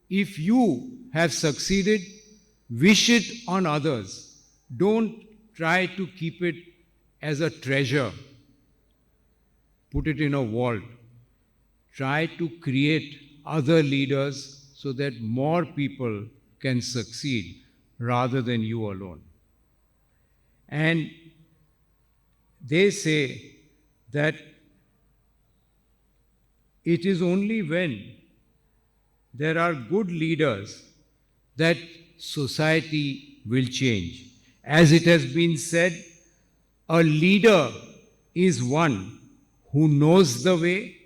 F: If you have succeeded, wish it on others. Don't try to keep it as a treasure. Put it in a vault. Try to create other leaders so that more people can succeed rather than you alone. And they say that it is only when there are good leaders that society will change. As it has been said, a leader is one who knows the way,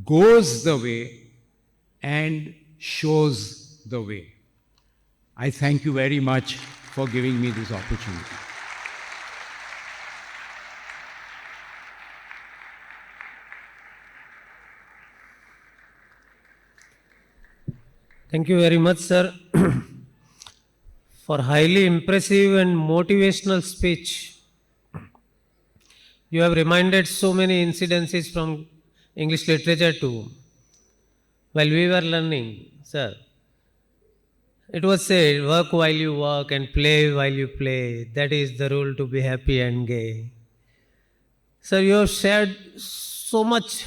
F: goes the way, and shows the way. I thank you very much for giving me this opportunity.
C: Thank you very much, sir, for highly impressive and motivational speech. You have reminded so many incidences from English literature too. While we were learning, sir, it was said, work while you work and play while you play. That is the rule to be happy and gay. Sir, you have shared so much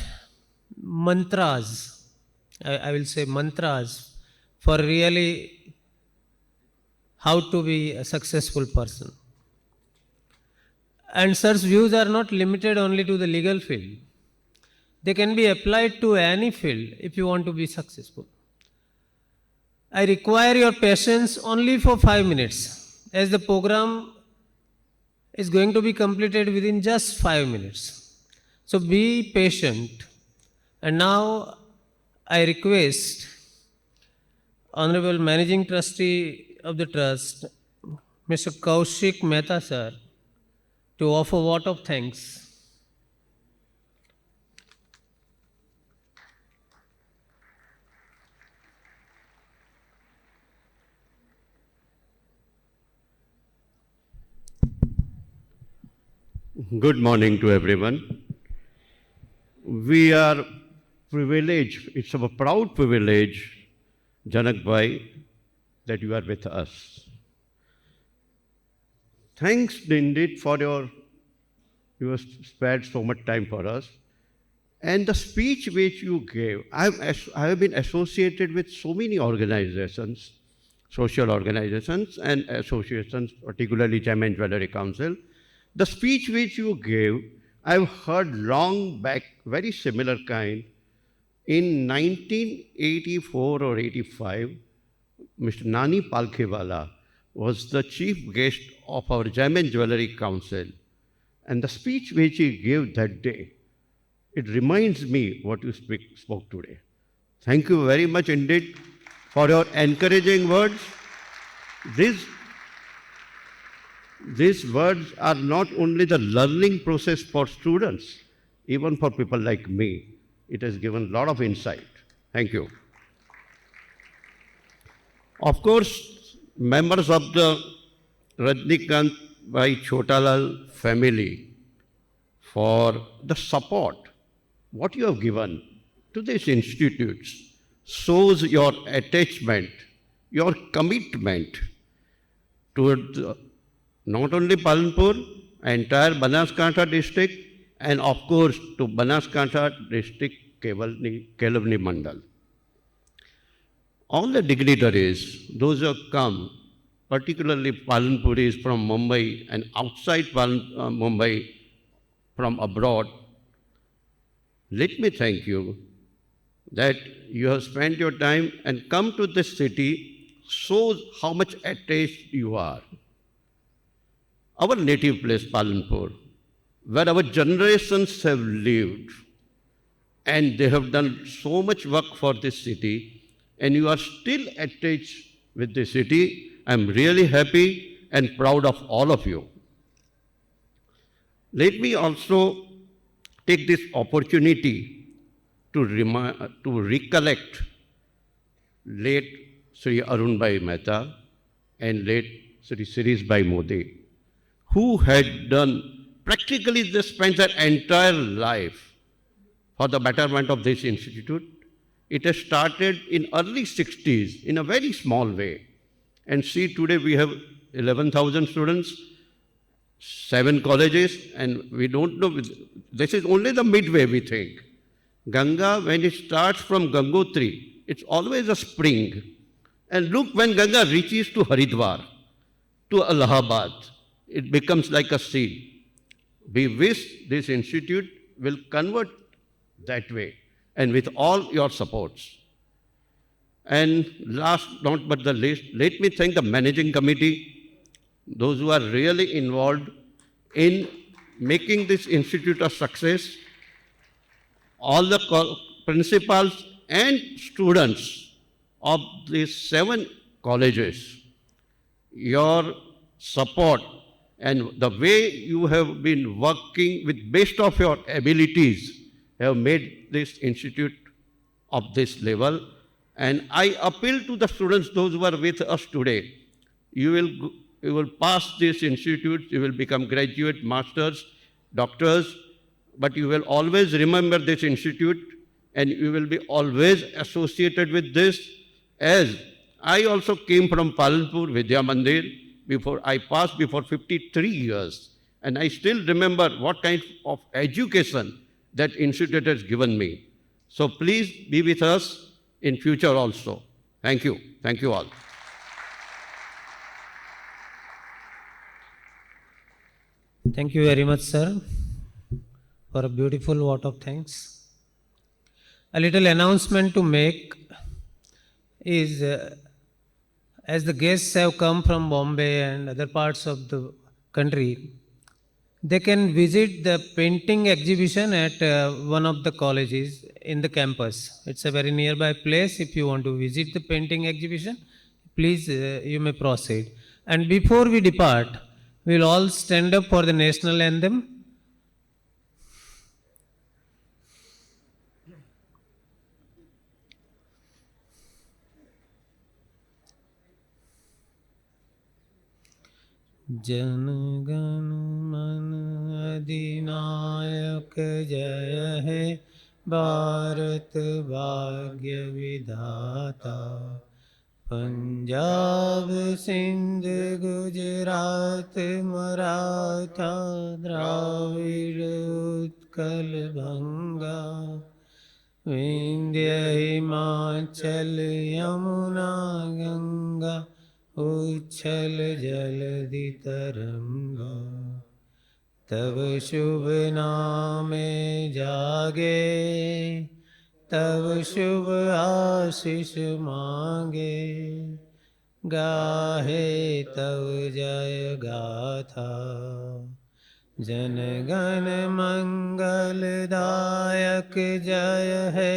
C: mantras, I will say mantras, for really how to be a successful person. And sir's views are not limited only to the legal field. They can be applied to any field if you want to be successful. I require your patience only for 5 minutes, as the program is going to be completed within just 5 minutes. So be patient. And now I request Honorable Managing Trustee of the Trust, Mr. Kaushik Mehta, sir, to offer a vote of thanks.
G: Good morning to everyone. We are privileged, it's a proud privilege, Janak Bhai, that you are with us. Thanks indeed for you have spared so much time for us. And the speech which you gave, I have been associated with so many organizations, social organizations and associations, particularly Gem and Jewellery Council. The speech which you gave, I've heard long back, very similar kind. In 1984 or 85, Mr. Nani Palkhewala was the chief guest of our Gem and Jewellery Council. And the speech which he gave that day, it reminds me what you spoke today. Thank you very much indeed for your encouraging words. These words are not only the learning process for students, even for people like me. It has given a lot of insight. Thank you. Of course, members of the Rajnikant Chhotalal family, for the support, what you have given to these institutes shows your attachment, your commitment towards not only Palanpur, entire Banaskantha district, and of course to Banaskantha district Kelavani Mandal. All the dignitaries, those who have come, particularly Palanpuris from Mumbai and outside Mumbai from abroad, let me thank you that you have spent your time and come to this city, shows how much attached you are. Our native place, Palanpur, where our generations have lived, and they have done so much work for this city, and you are still attached with the city. I'm really happy and proud of all of you. Let me also take this opportunity to recollect late Sri Arun Bhai Mehta and late Sri Sirish Bhai Modi, who had done practically they spent their entire life for the betterment of this institute. It has started in early 60s in a very small way. And see, today we have 11,000 students, 7 colleges, and we don't know, this is only the midway, we think. Ganga, when it starts from Gangotri, it's always a spring. And look, when Ganga reaches to Haridwar, to Allahabad, it becomes like a sea. We wish this institute will convert that way, and with all your supports. And last not but the least, let me thank the managing committee, those who are really involved in making this institute a success. All the principals and students of these 7 colleges, your support and the way you have been working with best of your abilities have made this institute of this level. And I appeal to the students, those who are with us today, you will pass this institute, you will become graduate, masters, doctors, but you will always remember this institute and you will be always associated with this. As I also came from Palanpur, Vidya Mandir, before I passed before 53 years, and I still remember what kind of education that institute has given me. So please be with us in future also. Thank you. Thank you all.
C: Thank you very much, sir, for a beautiful vote of thanks. A little announcement to make is, as the guests have come from Bombay and other parts of the country, they can visit the painting exhibition at one of the colleges in the campus. It's a very nearby place. If you want to visit the painting exhibition, please you may proceed. And before we depart, we'll all stand up for the national anthem. Jana Gana मन अधिनायक जय हे भारत भाग्य विधाता पंजाब सिंध गुजरात मराठा द्राविड़ उत्कल बंगा विंध्य हिमाचल यमुना गंगा उच्छल जलधि तरंगा तब शुभ नामे जागे तब शुभ आशीष मांगे गाहे तब जय गाथा जन गण मंगल दायक जय हे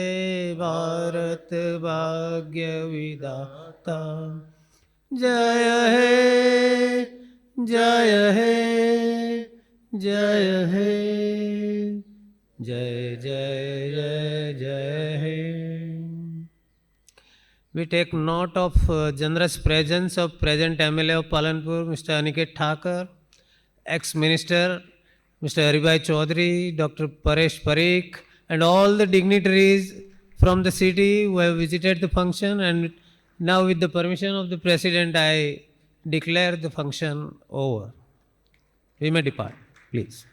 C: भारत भाग्य विधाता जय हे जय हे जय हे जय जय जय जय हे. We take note of generous presence of present MLA of Palanpur, Mr. Aniket Thakur, ex-minister, Mr. Haribhai Chaudhary, Dr. Paresh Parikh, and all the dignitaries from the city who have visited the function. And now, with the permission of the President, I declare the function over. We may depart, please.